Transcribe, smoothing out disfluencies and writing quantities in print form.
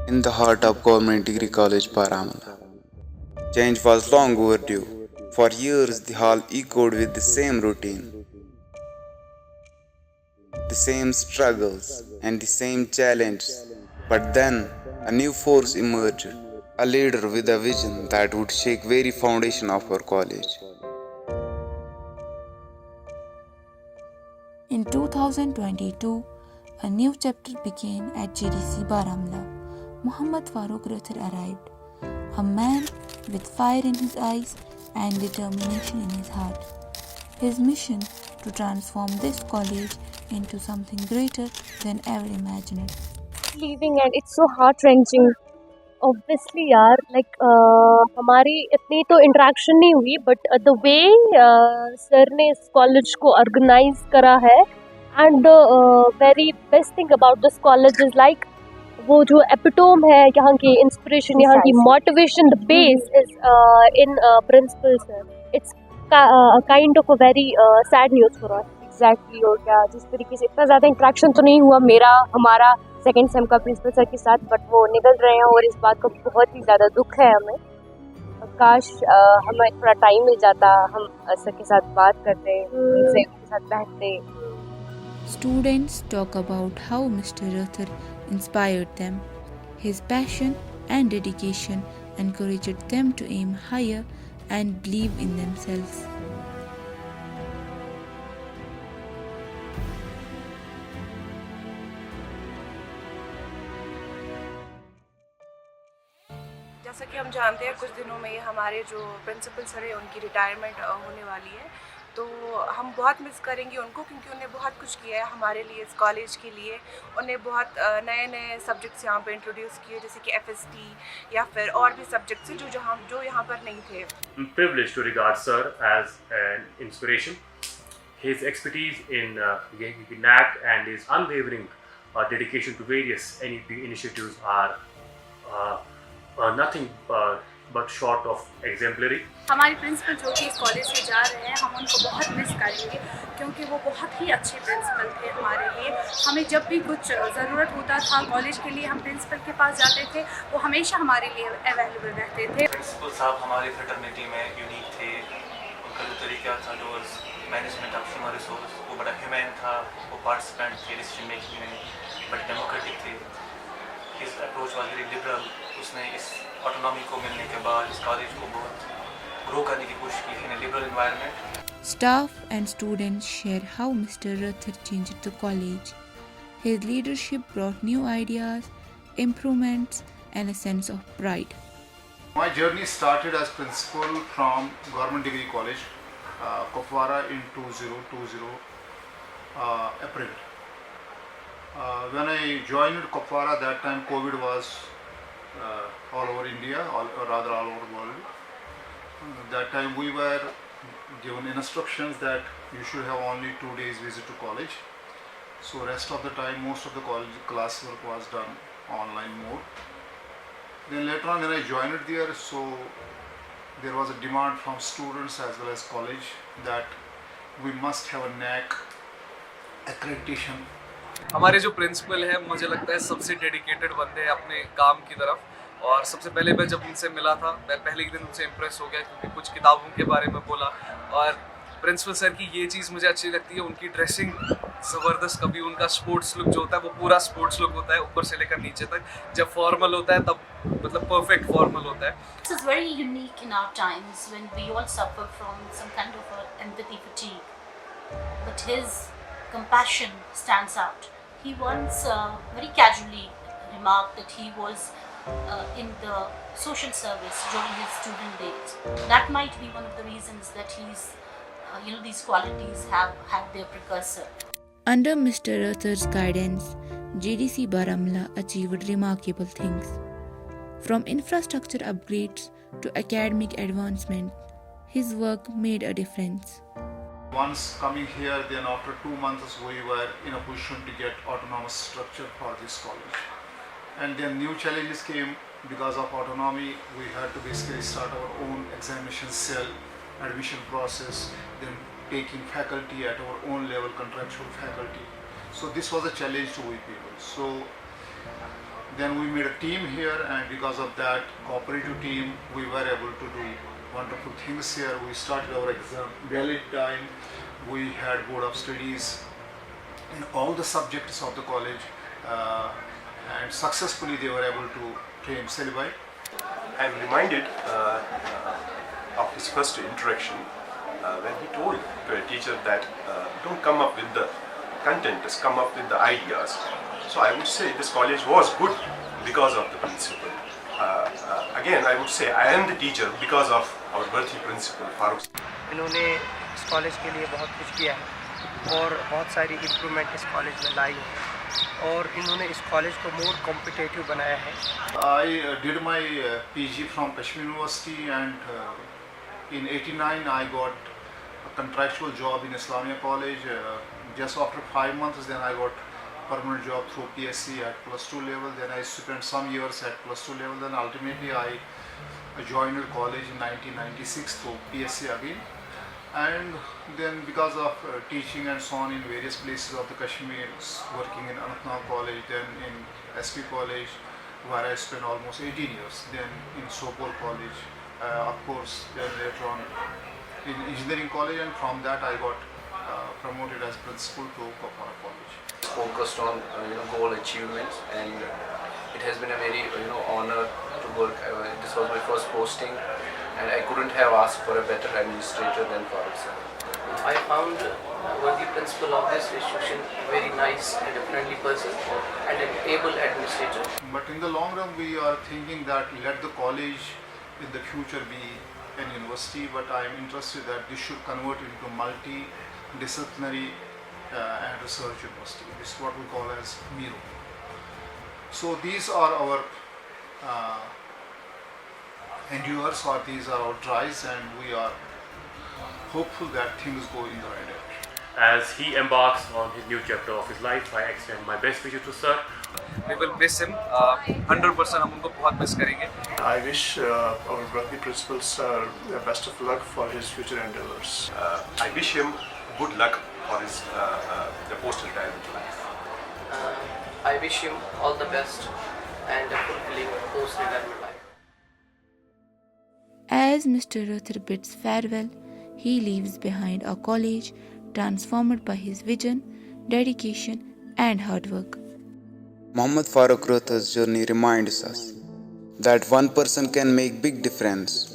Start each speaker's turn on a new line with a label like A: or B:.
A: in the heart of Government Degree College, Baramulla. Change was long overdue. For years, the hall echoed with the same routine, the same struggles, and the same challenges. But then, a new force emerged, a leader with a vision that would shake very foundation of our college.
B: In 2022, a new chapter began at JDC Baramulla. Muhammad Farooq Rathar arrived, a man with fire in his eyes and determination in his heart. His mission to transform this college into something greater than ever imagined.
C: Leaving and it's so heart wrenching. Obviously यार हमारी इतनी तो interaction नहीं हुई but the way sir ने इस college को organise करा है and the very best thing about this college is like वो जो एपिटोम है यहाँ की इंस्पिरेशन यहाँ की motivation the base is in principle sir it's kind of a very sad news for us exactly और क्या जिस तरीके से इतना ज़्यादा इंटरेक्शन तो नहीं हुआ मेरा हमारा सेकेंड सेम का प्रिंसिपल सर के साथ बट वो निकल रहे हैं और इस बात का बहुत ही ज़्यादा दुख है हमें काश हमें थोड़ा टाइम मिल जाता हम सर के साथ बात करते उनसे उनके साथ बैठते
B: Students talk about how Mr. Rathar inspired them. His passion and dedication encouraged them to aim higher and believe in themselves.
D: जैसा कि हम जानते हैं कुछ दिनों में हमारे जो प्रिंसिपल सर है उनकी रिटायरमेंट होने वाली है तो हम बहुत मिस करेंगे उनको क्योंकि उन्हें बहुत कुछ किया है हमारे लिए इस कॉलेज के लिए उन्हें बहुत नए नए सब्जेक्ट्स यहाँ पे इंट्रोड्यूस किए जैसे कि FST या फिर और भी सब्जेक्ट्स जो यहाँ पर नहीं थे.
E: I'm privileged to regard Sir as an inspiration. His expertise in NAC and his unwavering dedication to various NEP initiatives are nothing but short of exemplary.
D: हमारे प्रिंसिपल जो कि इस कॉलेज से जा रहे हैं हम उनको बहुत मिस करेंगे क्योंकि वो बहुत ही अच्छे प्रिंसिपल थे हमारे लिए. हमें जब भी कुछ ज़रूरत होता था कॉलेज के लिए हम प्रिंसिपल के पास जाते थे वो हमेशा हमारे लिए अवेलेबल रहते थे.
F: प्रिंसिपल साहब हमारी फ्रेटर्निटी में यूनिक थे. उनका जो तरीका था towards management of human resource वो बड़ा ह्यूमन था. वो पार्टिसिपेंट थे डिसीजन मेकिंग में बट डेमोक्रेटिक थे. His approach was very liberal. उसने इस ऑटोनॉमी को मिलने के बाद इस कॉलेज को बहुत ग्रो करने की कोशिश की in liberal environment.
B: Staff and students share how Mr. Rathar changed the college. His leadership brought new ideas, improvements, and a sense of pride.
G: My journey started as principal from Government Degree College, Kupwara in 2020 April. When I joined Kupwara, that time COVID was all over India, or rather all over the world. That time we were given instructions that you should have only 2 days visit to college. So rest of the time, most of the college classwork was done online mode. Then later on when I joined there, so there was a demand from students as well as college that we must have a NAC accreditation.
H: हमारे जो principal है मुझे लगता है सबसे dedicated बंदे हैं अपने काम की तरफ. और सबसे पहले मैं जब उनसे मिला था मैं पहले ही दिन उनसे इम्प्रेस हो गया क्योंकि कुछ किताबों के बारे में बोला. और प्रिंसिपल सर की ये चीज़ मुझे अच्छी लगती है उनकी ड्रेसिंग ज़बरदस्त. कभी उनका स्पोर्ट्स लुक जो होता है वो पूरा स्पोर्ट्स लुक होता है ऊपर से लेकर नीचे तक. जब फॉर्मल होता है तब मतलब परफेक्ट फॉर्मल होता है.
I: This is very unique in our times when we all suffer from some kind of empathy fatigue. But his compassion stands out. He once very casually remarked that he was in the social service during his student days. That might be one of the reasons that he's, these qualities have had their precursor.
B: Under Mr. Rathar's guidance, JDC Baramulla achieved remarkable things. From infrastructure upgrades to academic advancement, his work made a difference.
G: Once coming here, then after 2 months we were in a position to get autonomous structure for this college. And then new challenges came because of autonomy. We had to basically start our own examination cell, admission process, then taking faculty at our own level, contractual faculty. So this was a challenge to we people. So Then we made a team here, and because of that cooperative team, we were able to do wonderful things here. We started our exam valid time. We had board of studies in all the subjects of the college, and successfully they were able to claim syllabi.
J: I am reminded of his first interaction when he told to a teacher that don't come up with the content, just come up with the ideas. So I would say this college was good because of the principal. Again, I would say I am the teacher because of our worthy principal, Farooq.
K: इन्होंने इस college के लिए बहुत कुछ किया है और बहुत सारी इम्प्रूवमेंट इस कॉलेज में लाई है और इन्होंने इस कॉलेज को मोर कॉम्पिटिटिव बनाया है.
G: I did my PG from Kashmir University, and in '89 I got a contractual job in Islamia College. Just after 5 months, then I got permanent job through PSC at +2 level. Then I spent some years at +2 level. Then ultimately I joined college in 1996 through PSC again. And then because of teaching and so on in various places of the Kashmir, working in Anantnag College, then in SP College, where I spent almost 18 years. Then in Sopore College, of course, then later on in Engineering College, and from that I got promoted as principal to Kopara College.
L: Focused on goal achievements, and it has been a very honor to work. This was my first posting, and I couldn't have asked for a better administrator than Farooq sir.
K: I found the principal of this institution very nice and a friendly person and an able administrator.
G: But in the long run, we are thinking that let the college in the future be an university, but I am interested that this should convert into multidisciplinary and research university. This is what we call as MIRO. So these are our endeavors, or these are our tries, and we are hopeful that things go in the right direction.
E: As he embarks on his new chapter of his life, I extend my best wishes to sir.
H: We will miss him. 100% हम उनको बहुत miss करेंगे.
M: I wish our worthy principal sir the best of luck for his future endeavors.
J: I wish him good luck for his the post-retirement life.
K: I wish him all the best and a fulfilling post-retirement life.
B: As Mr. Rathar bids farewell, he leaves behind a college transformed by his vision, dedication, and hard work.
A: Mohammad Farooq Rathar's journey reminds us that one person can make big difference